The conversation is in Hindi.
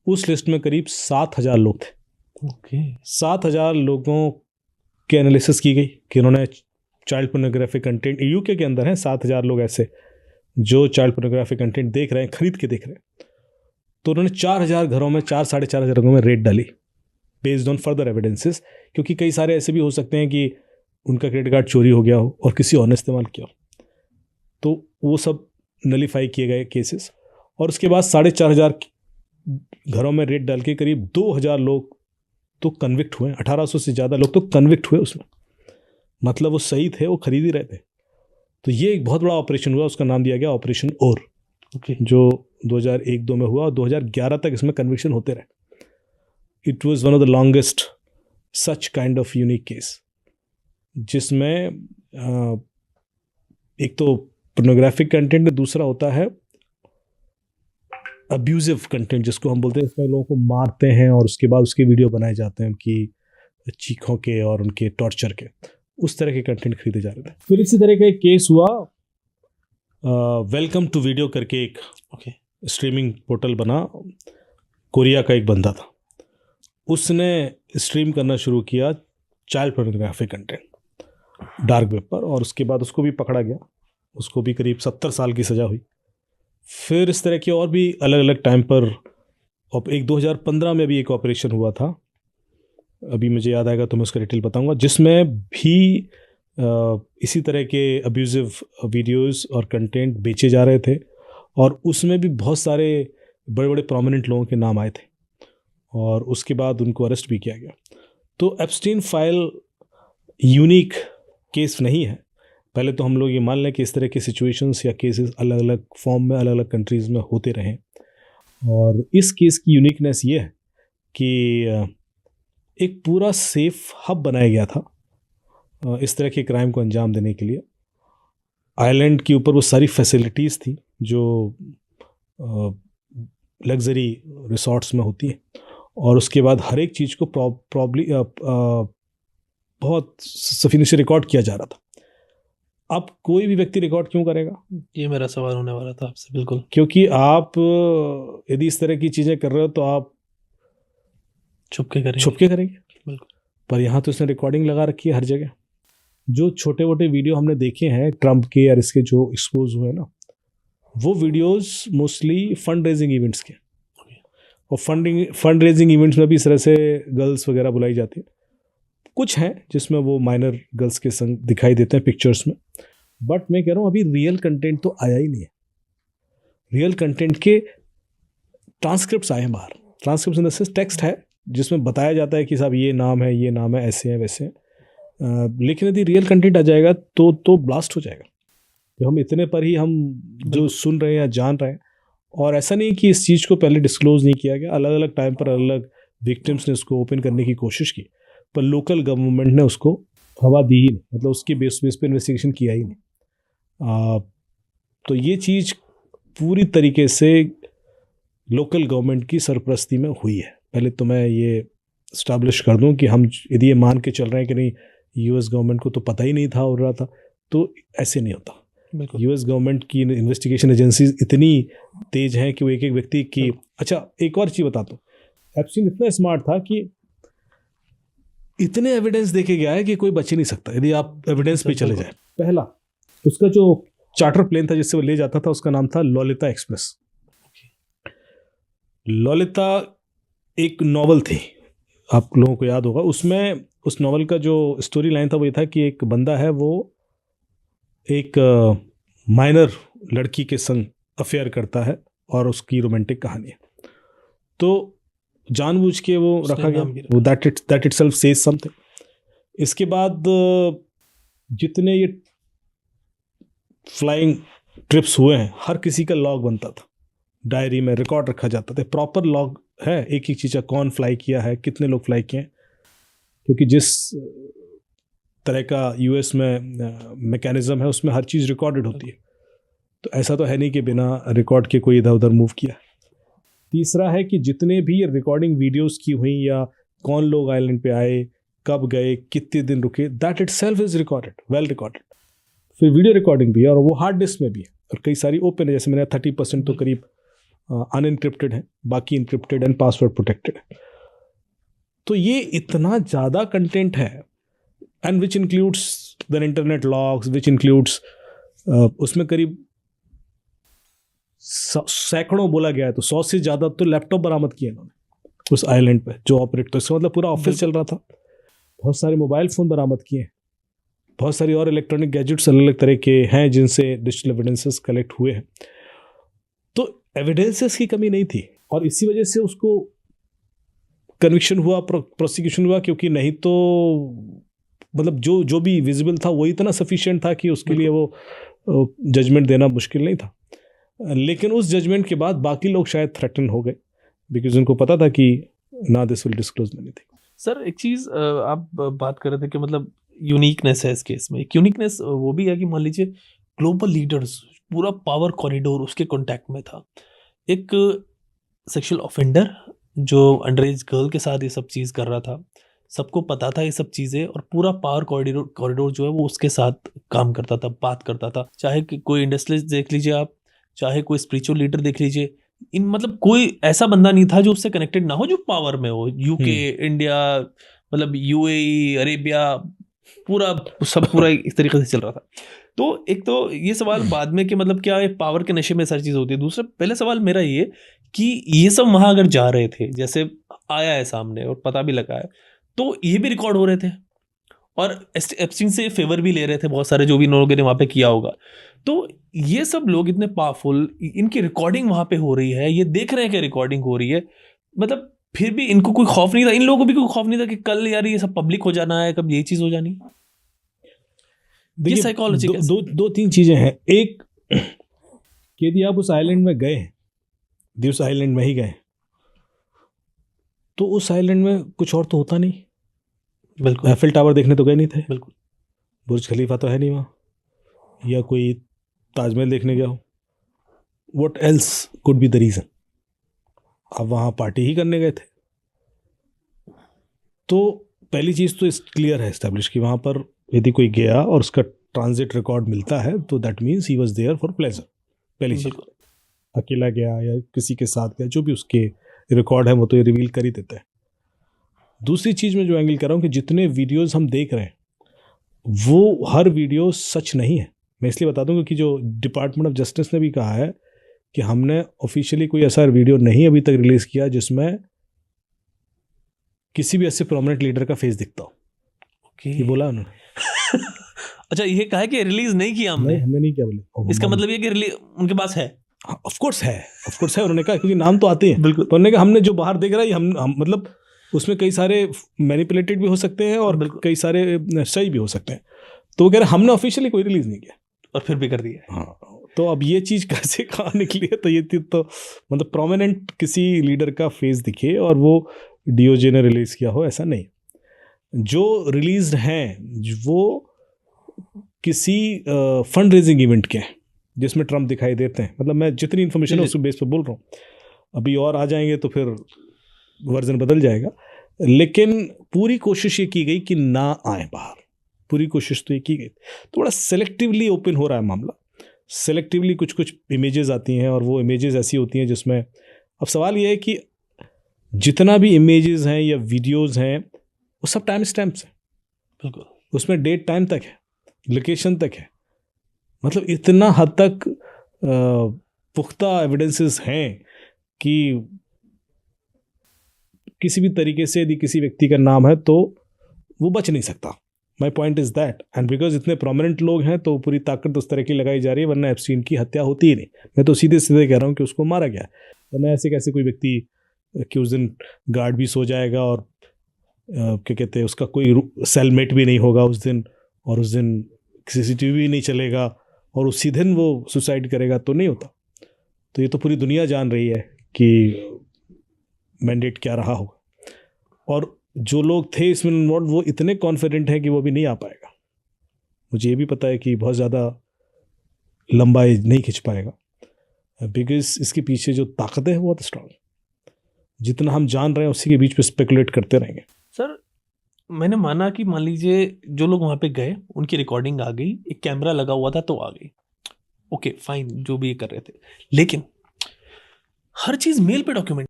उस लिस्ट में करीब 7,000 लोग थे। ओके। 7,000 लोगों के एनालिसिस की गई कि उन्होंने चाइल्ड पोर्नोग्राफिक कंटेंट, यूके के अंदर हैं 7,000 लोग ऐसे जो चाइल्ड पोर्नोग्राफिक कंटेंट देख रहे हैं, खरीद के देख रहे हैं। तो उन्होंने 4,000 घरों में, 4-4,500 घरों में रेड डाली बेस्ड ऑन फर्दर एविडेंसेस, क्योंकि कई सारे ऐसे भी हो सकते हैं कि उनका क्रेडिट कार्ड चोरी हो गया हो और किसी और ने इस्तेमाल किया हो, तो वो सब नलीफाई किए गए केसेस। और उसके बाद 4,500 घरों में रेड डाल के करीब 2,000 लोग तो कन्विक्ट हुए, 1,800 से ज़्यादा लोग तो कन्विक्ट हुए उसमें, मतलब वो सही थे, वो खरीद ही रहे थे। तो ये एक बहुत बड़ा ऑपरेशन हुआ, उसका नाम दिया गया ऑपरेशन और, जो 2001-2 में हुआ और 2011 तक इसमें कन्विक्शन होते रहे। It was one of the longest such kind of unique case, जिसमें एक तो पोर्नोग्राफिक कंटेंट, दूसरा होता है अब्यूजिव कंटेंट जिसको हम बोलते हैं, इसमें लोगों को मारते हैं और उसके बाद उसके वीडियो बनाए जाते हैं उनकी चीखों के और उनके टॉर्चर के, उस तरह के कंटेंट खरीदे जा रहे थे। फिर इसी तरह का एक केस हुआ, वेलकम टू वीडियो करके एक स्ट्रीमिंग पोर्टल बना, कोरिया का एक बंदा था, उसने स्ट्रीम करना शुरू किया child pornographic content dark web पर, और उसके बाद उसको भी पकड़ा गया, उसको भी करीब 70 साल की सज़ा हुई। फिर इस तरह के और भी अलग अलग टाइम पर, एक 2015 में भी एक ऑपरेशन हुआ था, अभी मुझे याद आएगा तो मैं उसका डिटेल बताऊंगा, जिसमें भी इसी तरह के अब्यूजिव वीडियोस और कंटेंट बेचे जा रहे थे, और उसमें भी बहुत सारे बड़े बड़े प्रोमिनेंट लोगों के नाम आए थे, और उसके बाद उनको अरेस्ट भी किया गया। तो एप्स्टीन फाइल यूनिक केस नहीं है। पहले तो हम लोग ये मान लें कि इस तरह के सिचुएशंस या केसेस अलग अलग फॉर्म में अलग अलग कंट्रीज़ में होते रहें, और इस केस की यूनिकनेस ये है कि एक पूरा सेफ हब बनाया गया था इस तरह के क्राइम को अंजाम देने के लिए। आइलैंड के ऊपर वो सारी फैसिलिटीज़ थी जो लग्जरी रिसॉर्ट्स में होती है, और उसके बाद हर एक चीज़ को प्रॉब्ली बहुत सफीने से रिकॉर्ड किया जा रहा था। अब कोई भी व्यक्ति रिकॉर्ड क्यों करेगा? ये मेरा सवाल होने वाला था आपसे। बिल्कुल, क्योंकि आप यदि इस तरह की चीज़ें कर रहे हो तो आप छुप के करेंगे। बिल्कुल। पर यहाँ तो उसने रिकॉर्डिंग लगा रखी है हर जगह। जो छोटे मोटे वीडियो हमने देखे हैं ट्रम्प के और इसके जो एक्सपोज हुए ना, वो videos mostly fund raising events के, और फंड रेजिंग इवेंट्स में भी इस तरह से गर्ल्स वगैरह बुलाई जाती है। कुछ हैं जिसमें वो माइनर गर्ल्स के संग दिखाई देते हैं पिक्चर्स में, बट मैं कह रहा हूँ अभी रियल कंटेंट तो आया ही नहीं है। रियल कंटेंट के ट्रांसक्रिप्ट्स आए हैं बाहर, transcripts in the sense text है जिसमें बताया जाता है कि साहब ये नाम है, ये नाम है, ऐसे हैं वैसे हैं, लेकिन यदि रियल कंटेंट आ जाएगा तो ब्लास्ट हो जाएगा। तो हम इतने पर ही हम जो सुन रहे हैं या जान रहे हैं, और ऐसा नहीं कि इस चीज़ को पहले डिस्क्लोज नहीं किया गया, अलग अलग टाइम पर अलग अलग विक्टिम्स ने उसको ओपन करने की कोशिश की, पर लोकल गवर्नमेंट ने उसको हवा दी ही नहीं, मतलब उसकी बेस पे इन्वेस्टिगेशन किया ही नहीं। तो ये चीज़ पूरी तरीके से लोकल गवर्नमेंट की सरपरस्ती में हुई है। पहले तो मैं ये इस्टेब्लिश कर दूं कि हम यदि ये मान के चल रहे हैं कि नहीं यूएस गवर्नमेंट को तो पता ही नहीं था हो रहा था, तो ऐसे नहीं होता। यूएस गवर्नमेंट की इन्वेस्टिगेशन एजेंसीज इतनी तेज हैं कि वो एक एक व्यक्ति की। अच्छा, एक और चीज़ बताता हूँ, एप्स्टीन इतना स्मार्ट था कि इतने एविडेंस देखे गया है कि कोई बच ही नहीं सकता यदि आप एविडेंस पे चले जाए। पहला, उसका जो चार्टर प्लेन था जिससे वो ले जाता था, उसका नाम था लोलिता एक्सप्रेस। लोलिता एक नॉवल थी, आप लोगों को याद होगा। उसमें उस नॉवल का जो स्टोरी लाइन था वो ये था कि एक बंदा है, वो एक माइनर लड़की के संग अफेयर करता है और उसकी रोमांटिक कहानी है। तो जानबूझ के वो रखा गया, वो दैट इटसेल्फ सेज समथिंग। इसके बाद जितने ये फ्लाइंग ट्रिप्स हुए हैं, हर किसी का लॉग बनता था, डायरी में रिकॉर्ड रखा जाता था, प्रॉपर लॉग है एक एक चीज़ का, कौन फ्लाई किया है, कितने लोग फ्लाई किए हैं, क्योंकि जिस तरह का यूएस में मैकेनिज्म है उसमें हर चीज़ रिकॉर्डेड होती है। तो ऐसा तो है नहीं कि बिना रिकॉर्ड के कोई इधर उधर मूव किया। तीसरा है कि जितने भी रिकॉर्डिंग वीडियोस की हुई या कौन लोग आइलैंड पे आए, कब गए, कितने दिन रुके, that itself is recorded, well recorded. फिर वीडियो रिकॉर्डिंग भी है और वो हार्ड डिस्क में भी है, और कई सारी ओपन है, जैसे मैंने 30% तो करीब अनइनक्रिप्टेड हैं, बाकी इनक्रिप्टेड एंड पासवर्ड प्रोटेक्टेड है। तो ये इतना ज़्यादा कंटेंट है, and which includes the internet logs, which includes उसमें करीब सैकड़ों बोला गया है तो 100 से ज़्यादा तो लैपटॉप बरामद किए इन्होंने उस आइलैंड पे जो ऑपरेट, तो इसका मतलब पूरा ऑफिस चल रहा था। बहुत सारे मोबाइल फ़ोन बरामद किए, बहुत सारी और इलेक्ट्रॉनिक गैजेट्स अलग अलग तरह के हैं जिनसे डिजिटल एविडेंसेस कलेक्ट हुए हैं। तो एविडेंसेस की कमी नहीं थी और इसी वजह से उसको कन्विक्शन हुआ, प्रोसिक्यूशन हुआ, क्योंकि नहीं तो मतलब जो भी विजिबल था वो इतना सफिशिएंट था कि उसके लिए वो जजमेंट देना मुश्किल नहीं था। लेकिन उस जजमेंट के बाद बाकी लोग शायद थ्रेटन हो गए, बिकॉज उनको पता था कि ना this will disclose anything. Sir एक चीज़ आप बात कर रहे थे कि मतलब यूनिकनेस है इस केस में। एक यूनिकनेस वो भी है कि मान लीजिए ग्लोबल लीडर्स, पूरा पावर कॉरिडोर उसके कांटेक्ट में था। एक सेक्सुअल ऑफेंडर जो अंडर एज गर्ल के साथ ये सब चीज़ कर रहा था, सबको पता था ये सब चीज़ें, और पूरा पावर कॉरिडोर जो है वो उसके साथ काम करता था, बात करता था। चाहे कि कोई इंडस्ट्रियलिस्ट देख लीजिए आप, चाहे कोई स्पिरिचुअल लीडर देख लीजिए, इन मतलब कोई ऐसा बंदा नहीं था जो उससे कनेक्टेड ना हो, जो पावर में हो। यूके, इंडिया, मतलब यूएई, अरेबिया, पूरा सब पूरा इस तरीके से चल रहा था। तो एक तो ये सवाल बाद में कि मतलब क्या पावर के नशे में सारी चीज़ होती है। दूसरा पहले सवाल मेरा ये कि ये सब वहाँ अगर जा रहे थे, जैसे आया है सामने और पता भी लगा है, तो ये भी रिकॉर्ड हो रहे थे और एप्स्टीन से फेवर भी ले रहे थे बहुत सारे, जो भी इन लोगों ने वहाँ पे किया होगा। तो ये सब लोग इतने पावरफुल, इनकी रिकॉर्डिंग वहाँ पे हो रही है, ये देख रहे हैं कि रिकॉर्डिंग हो रही है, मतलब फिर भी इनको कोई खौफ नहीं था, इन लोगों को भी कोई खौफ नहीं था कि कल यार ये सब पब्लिक हो जाना है, कब ये चीज़ हो जानी। ये साइकोलॉजी दो तीन चीजें हैं। एक, यदि आप उस आइलैंड में गए, यदि उस आइलैंड में ही गए, तो उस आइलैंड में कुछ और तो होता नहीं। बिल्कुल। एफिल टावर देखने तो गए नहीं थे, बिल्कुल। बुर्ज खलीफा तो है नहीं वहाँ, या कोई ताजमहल देखने गया हो। What else could be the reason? आप वहाँ पार्टी ही करने गए थे। तो पहली चीज़ तो क्लियर है एस्टेब्लिश कि वहाँ पर यदि कोई गया और उसका ट्रांजिट रिकॉर्ड मिलता है तो that means he was there for pleasure. पहली चीज़, अकेला गया या किसी के साथ गया, जो भी उसके रिकॉर्ड है वो तो ये रिवील कर ही देता है। दूसरी चीज़ मैं जो एंगल कर रहा हूँ कि जितने वीडियोज़ हम देख रहे हैं वो हर वीडियो सच नहीं है। मैं इसलिए बता दूँ क्योंकि जो डिपार्टमेंट ऑफ जस्टिस ने भी कहा है कि हमने ऑफिशियली कोई ऐसा वीडियो नहीं अभी तक रिलीज़ किया जिसमें किसी भी ऐसे प्रोमिनेंट लीडर का फेस दिखता हो। ये बोला उन्होंने। अच्छा, ये कहा है कि रिलीज नहीं किया हमने? नहीं, हमने नहीं किया बोले। इसका मतलब ये कि रिलीज उनके पास है? ऑफ कोर्स है, ऑफ कोर्स है, उन्होंने कहा, क्योंकि नाम तो आते हैं। बिल्कुल। तो उन्होंने कहा हमने जो बाहर देख रहा है हम मतलब उसमें कई सारे मैनिपुलेटेड भी हो सकते हैं और कई सारे सही भी हो सकते हैं। तो वो कह रहे हमने ऑफिशियली कोई रिलीज नहीं किया और फिर भी कर दिया। हाँ, तो अब ये चीज़ कैसे कहाँ निकली है? तो ये तो मतलब प्रोमिनेंट किसी लीडर का फेस दिखे और वो डीओजे ने रिलीज किया हो, ऐसा नहीं। जो रिलीज हैं वो किसी फंड रेजिंग इवेंट के हैं जिसमें ट्रम्प दिखाई देते हैं। मतलब मैं जितनी इन्फॉर्मेशन है उसके बेस पर बोल रहा हूँ, अभी और आ जाएंगे तो फिर वर्जन बदल जाएगा। लेकिन पूरी कोशिश ये की गई कि ना आए बाहर, पूरी कोशिश तो ये की गई। थोड़ा सेलेक्टिवली ओपन हो रहा है मामला, सेलेक्टिवली कुछ कुछ इमेजेस आती हैं और वो इमेजेस ऐसी होती हैं जिसमें, अब सवाल ये है कि जितना भी इमेजेस हैं या वीडियोस हैं वो सब टाइम स्टैम्प्स हैं। बिल्कुल। उसमें डेट टाइम तक है, लोकेशन तक है, मतलब इतना हद तक पुख्ता एविडेंसेस हैं कि किसी भी तरीके से यदि किसी व्यक्ति का नाम है तो वो बच नहीं सकता। My point is that, and because इतने प्रोमिनेंट लोग हैं तो पूरी ताकत उस तरह की लगाई जा रही है, वरना एप्स्टीन की हत्या होती ही नहीं। मैं तो सीधे सीधे कह रहा हूँ कि उसको मारा गया, वरना ऐसे कैसे कोई व्यक्ति कि उस दिन गार्ड भी सो जाएगा और क्या कहते हैं उसका कोई सेलमेट भी नहीं होगा उस दिन, और उस दिन CCTV भी नहीं चलेगा और उसी दिन वो सुसाइड करेगा, तो नहीं होता। तो ये तो पूरी दुनिया जान रही है कि मैंडेट क्या रहा होगा, और जो लोग थे इसमें इन्वॉल्व वो इतने कॉन्फिडेंट हैं कि वो भी नहीं आ पाएगा। मुझे ये भी पता है कि बहुत ज़्यादा लंबा नहीं खिंच पाएगा, बिकॉज इसके पीछे जो ताकत है बहुत स्ट्रांग। जितना हम जान रहे हैं उसी के बीच पे स्पेकुलेट करते रहेंगे। सर मैंने माना कि मान लीजिए जो लोग वहाँ पे गए उनकी रिकॉर्डिंग आ गई, एक कैमरा लगा हुआ था तो आ गई, ओके फाइन, जो भी ये कर रहे थे। लेकिन हर चीज मेल पे डॉक्यूमेंट